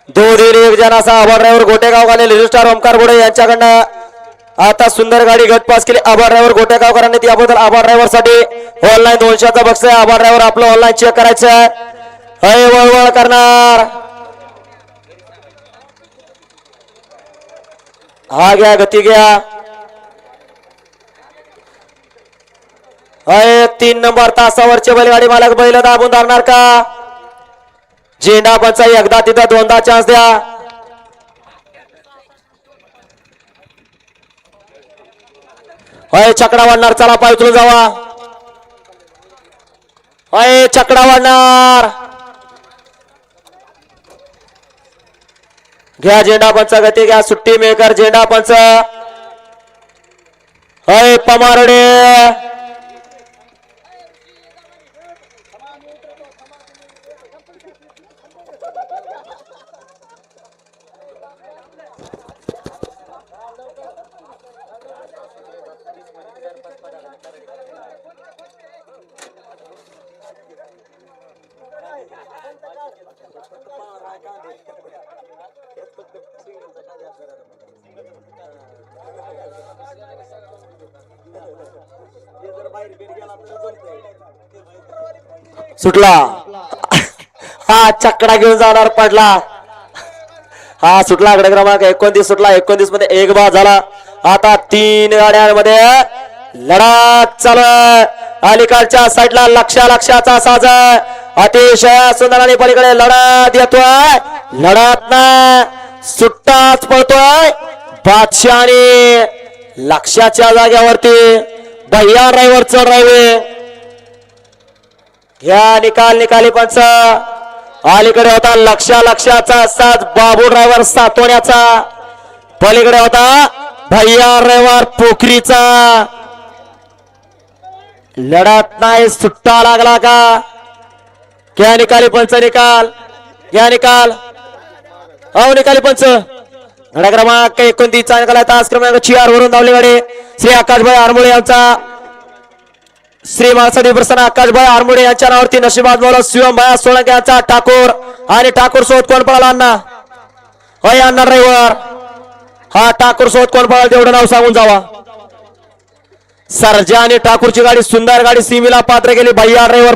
दोन एक जण असा आभार ड्रायव्हर गोटेगाव गाले रजिस्ट्रार ओमकार गोडे यांच्याकडनं आता सुंदर गाडी गट पास केली. आभार ड्रायव्हर गोटेगावकरांनी त्याबद्दल आभार ड्रायव्हर साठी ऑनलाईन 200चा बक्षीस आहे. आभार ड्रायव्हर आपलं ऑनलाईन चेक करायचं आहे. वळवळ करणार हा घ्या गती घ्या. 3 नंबर तासावरचे बैलगाडी मालक बैल दाबून धरणार का? झेंडा पंच एकदा तिथं दोनदा चान्स द्या. चकडा वाढणार चला पाय उचलून जावा. चकडा वाढणार घ्या. झेंडा पंच गती घ्या. सुट्टी मेकर झेंडा पंच पमारडे सुटला. हा चकडा घेऊन जाणार पडला. हा सुटला. गड क्रमांक 29 सुटला. 29 मध्ये एक बाद झाला. आता 3 गाड्यांमध्ये लढत चालू आहे. अलीकडच्या साईडला लक्षाचा साज अतिशय सुंदर आणि पलीकडे लढत येतोय. लढत ना सुट्टाच पळतोय. बादशाने लक्षाच्या जाग्यावरती भैया ड्रायव्हर चढ ड्रायव्हर या निकाली पंच. अलीकडे होता लक्षाचा साज बाबू ड्रायव्हर सातोण्याचा. पलीकडे होता भैया ड्रायव्हर पोखरीचा. लढत नाही सुट्टा लागला का? घ्या निकाली पंच. घ्या निकाल. निकाली पंच. गाडा क्रमांक 29 चा निकाल आहे. तास क्रमांक 4 वरून धावले गाडी श्री आकाशभाई आरमोळे यांचा. श्री माळसादी प्रसन्न आकाशभाई आरमोडे यांच्या नावावरती नशिबात बोला शिवमभाई सोळंके यांचा ठाकूर आणि ठाकूर सोबत कोण पळाला अण्णा? अण्णा ड्रायव्हर. हा ठाकूर सोबत कोण पळाला तेवढं नाव सांगून जावा. सर्जा आणि ठाकूरची गाडी सुंदर गाडी सीमेला पात्र केली. भैया ड्रायव्हर